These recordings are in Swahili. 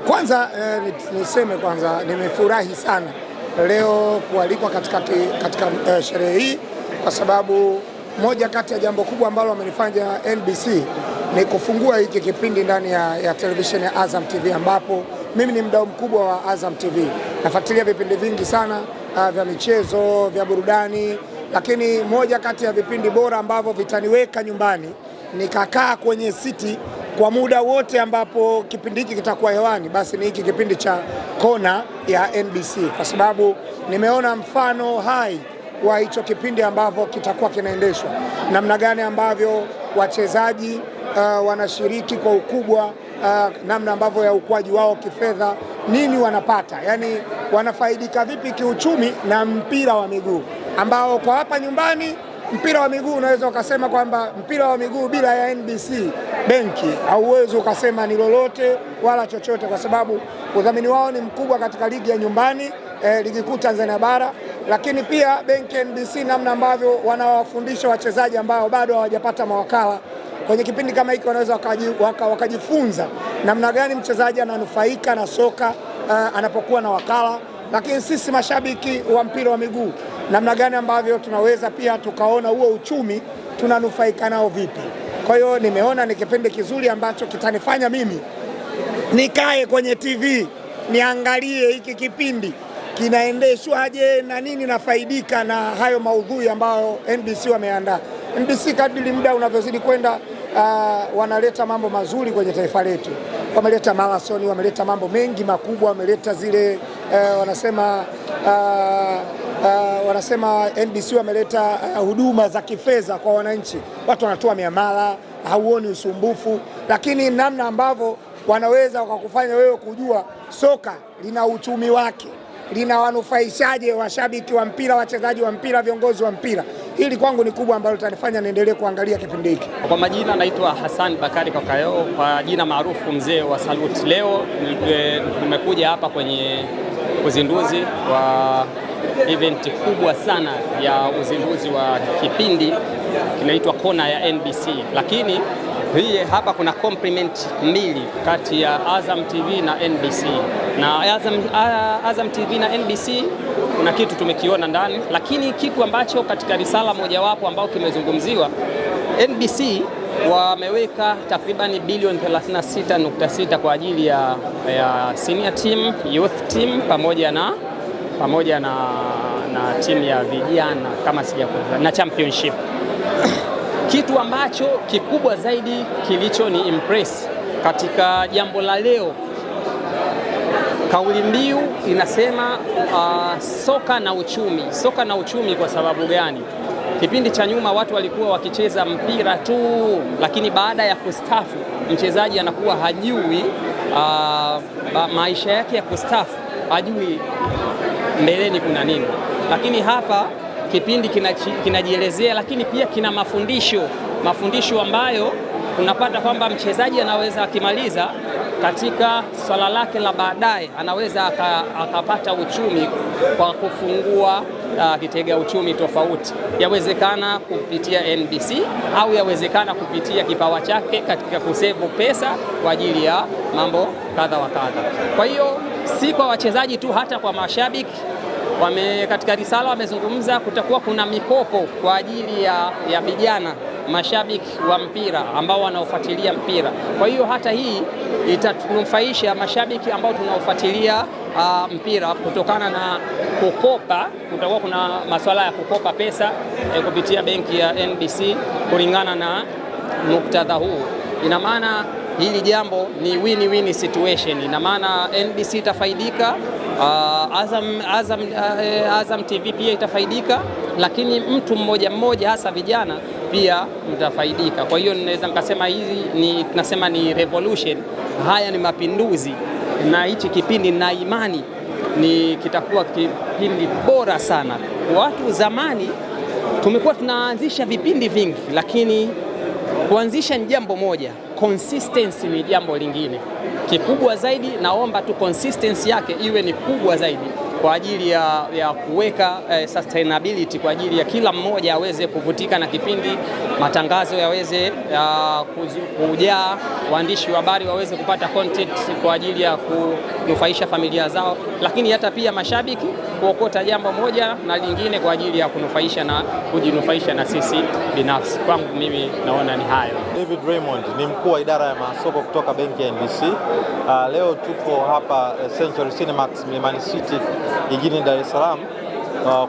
Kwanza niseme kwanza nimefurahi sana leo kualikwa katika sherehe hii, kwa sababu moja kati ya jambo kubwa ambalo wamenifanya NBC ni kufungua hiki kipindi ndani ya televisheni ya Azam TV, ambapo mimi ni mdau mkubwa wa Azam TV. Nafuatilia vipindi vingi sana vya michezo, vya burudani, lakini moja kati ya vipindi bora ambavyo vitaniweka nyumbani nikakaa kwenye siti kwa muda wote ambapo kipindi hiki kitakuwa hewani, basi ni hiki kipindi cha Kona ya NBC, kwa sababu nimeona mfano hai wa hicho kipindi ambavyo kitakuwa kinaendeshwa, namna gani ambavyo wachezaji wanashiriki kwa ukubwa, namna ambavyo ya ukuaji wao kifedha, nini wanapata, yani wanafaidika vipi kiuchumi na mpira wa miguu, ambao kwa hapa nyumbani mpira wa miguu unaweza ukasema kwamba mpira wa miguu bila ya NBC benki hauwezi ukasema ni lolote wala chochote, kwa sababu udhamini wao ni mkubwa katika ligi ya nyumbani, ligi kuu Tanzania bara, lakini pia benki NBC namna ambavyo wanawafundisha wachezaji ambao bado hawajapata mawakala kwenye kipindi kama hiki, wanaweza wakajifunza namna gani mchezaji ananufaika na soka anapokuwa na wakala. Lakini sisi mashabiki wa mpira wa miguu, namna gani ambavyo tunaweza pia tukaona huo uchumi tunanufaika nao vipi. Kwa hiyo nimeona ni kipindi kizuri ambacho kitanifanya mimi nikae kwenye TV niangalie hiki kipindi kinaendeshwaje na nini nafaidika na hayo maudhui ambayo NBC wameandaa. NBC kadri muda unavyozidi kwenda wanaleta mambo mazuri kwenye taifa letu. Wameleta marathon, wameleta mambo mengi makubwa, wameleta zile wanasema NBC wameleta huduma za kifedha kwa wananchi. Watu wanatoa miamala, hauoni usumbufu, lakini namna ambavyo wanaweza wakakufanya wewe kujua soka lina uchumi wake, lina wanufaishaje washabiki wa mpira, wachezaji wa mpira, viongozi wa mpira. Hili kwangu ni kubwa ambalo litanifanya niendelee kuangalia kipindi hiki. Kwa majina naitwa Hassan Bakari Kakayo, kwa jina maarufu mzee wa Salute. Leo nimekuja hapa kwenye uzinduzi wa event kubwa sana ya uzinduzi wa kipindi kinaitwa Kona ya NBC, lakini hii hapa kuna compliment mbili kati ya Azam TV na NBC. Na Azam TV na NBC kuna kitu tumekiona ndani, lakini kitu ambacho katika risala mojawapo ambao kimezungumziwa, NBC wameweka takriban bilioni 36.6 kwa ajili ya senior team, youth team pamoja na timu ya vijana kama sijakosea, na championship. Kitu ambacho kikubwa zaidi kilicho ni impress katika jambo la leo, kauli mbiu inasema soka na uchumi. Soka na uchumi kwa sababu gani? Kipindi cha nyuma watu walikuwa wakicheza mpira tu, lakini baada ya kustafu mchezaji anakuwa hajui maisha yake ya kustafu, hajui mbeleni kuna nini. Lakini hapa kipindi kinajielezea, lakini pia kina mafundisho ambayo tunapata kwamba mchezaji anaweza akimaliza katika swala lake la baadaye, anaweza akapata uchumi kwa kufungua kitega uchumi tofauti. Yawezekana kupitia NBC au yawezekana kupitia kipawa chake katika kusevu pesa kwa ajili ya mambo kadha wa kadha. Kwa hiyo si kwa wachezaji tu, hata kwa mashabiki katika risala wamezungumza kutakuwa kuna mikopo kwa ajili ya vijana mashabiki wa mpira ambao wanaofuatilia mpira. Kwa hiyo hata hii itatunufaisha mashabiki ambao tunaofuatilia mpira kutokana na kukopa. Kutakuwa kuna masuala ya kukopa pesa kupitia benki ya NBC kulingana na muktadha huu. Ina maana hili jambo ni win-win situation. Ina maana NBC itafaidika, Azam TV pia itafaidika, lakini mtu mmoja hasa vijana pia mtafaidika. Kwa hiyo naweza nikasema tunasema ni revolution. Haya ni mapinduzi, na hichi kipindi na imani kitakuwa kipindi bora sana. Watu zamani tumekuwa tunaanzisha vipindi vingi, lakini kuanzisha ni jambo moja, consistency ni jambo lingine. Kikubwa zaidi, naomba tu consistency yake iwe ni kubwa zaidi kwa ajili ya kuweka sustainability, kwa ajili ya kila mmoja aweze kuvutika na kipindi, matangazo yaweze kujaa, waandishi wa habari waweze kupata content kwa ajili ya kunufaisha familia zao, lakini hata pia mashabiki kuokota jambo moja na lingine kwa ajili ya kunufaisha na kujinufaisha na sisi binafsi. Kwangu mimi naona ni hayo. David Raymond ni mkuu wa idara ya masoko kutoka benki ya NBC. Leo tuko hapa Century Cinemax Mlimani City jijini Dar es Salaam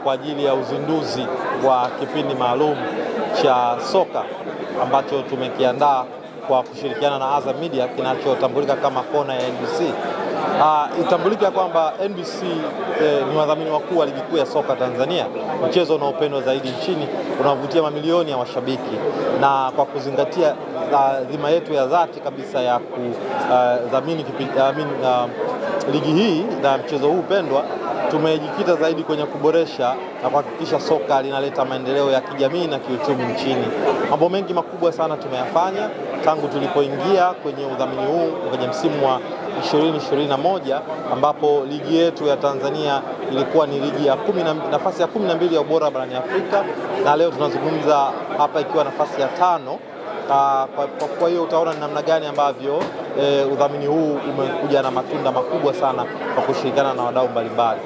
kwa ajili ya uzinduzi wa kipindi maalum cha soka ambacho tumekiandaa kwa kushirikiana na Azam Media kinachotambulika kama kona ya NBC. Itambulike kwamba NBC ni wadhamini wakuu wa ligi kuu ya soka Tanzania, mchezo unaopendwa zaidi nchini, unavutia mamilioni ya washabiki, na kwa kuzingatia dhima yetu ya dhati kabisa ya kudhamini ligi hii na mchezo huu pendwa, tumejikita zaidi kwenye kuboresha na kuhakikisha soka linaleta maendeleo ya kijamii na kiuchumi nchini. Mambo mengi makubwa sana tumeyafanya tangu tulipoingia kwenye udhamini huu kwenye msimu wa 2021 ambapo ligi yetu ya Tanzania ilikuwa ni ligi ya nafasi ya 12 ya ubora barani Afrika, na leo tunazungumza hapa ikiwa nafasi ya 5. Kwa hiyo utaona ni namna gani ambavyo udhamini huu umekuja na matunda makubwa sana kwa kushirikiana na wadau mbalimbali.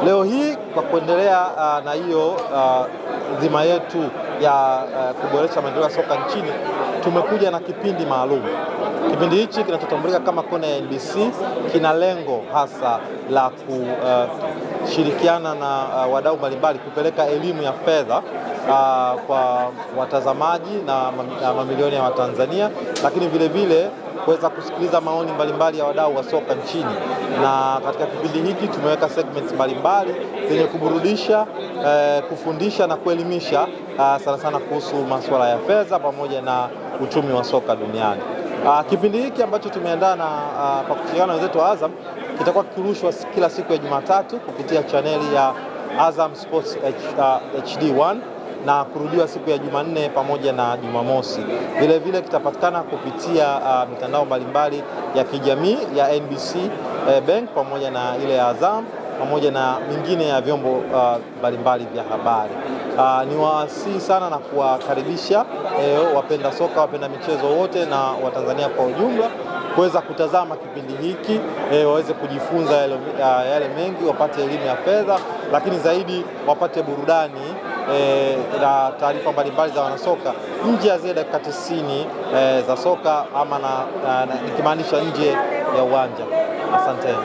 Leo hii kwa kuendelea na hiyo dhima yetu ya kuboresha maendeleo ya soka nchini, tumekuja na kipindi maalum. Kipindi hichi kinachotambulika kama kona ya NBC kina lengo hasa la kushirikiana na wadau mbalimbali kupeleka elimu ya fedha kwa watazamaji na mamilioni ya Watanzania, lakini vile vile kuweza kusikiliza maoni mbalimbali ya wadau wa soka nchini. Na katika kipindi hiki tumeweka segments mbalimbali zenye kuburudisha, kufundisha na kuelimisha sana sana kuhusu masuala ya fedha pamoja na uchumi wa soka duniani. Kipindi hiki ambacho tumeandaa na kwa kushirikiana na wenzetu wa Azam kitakuwa kikirushwa kila siku ya Jumatatu kupitia chaneli ya Azam Sports HD1 na kurudiwa siku ya Jumanne pamoja na Jumamosi. Vile vile kitapatikana kupitia mitandao mbalimbali ya kijamii ya NBC Bank pamoja na ile ya Azam pamoja na mingine ya vyombo mbalimbali vya habari. Niwasihi sana na kuwakaribisha wapenda soka, wapenda michezo wote na Watanzania kwa ujumla kuweza kutazama kipindi hiki, waweze kujifunza yale mengi, wapate elimu ya fedha, lakini zaidi wapate burudani na taarifa mbalimbali za wanasoka nje ya zile dakika 90 za soka, ama nikimaanisha nje ya uwanja. Asanteni.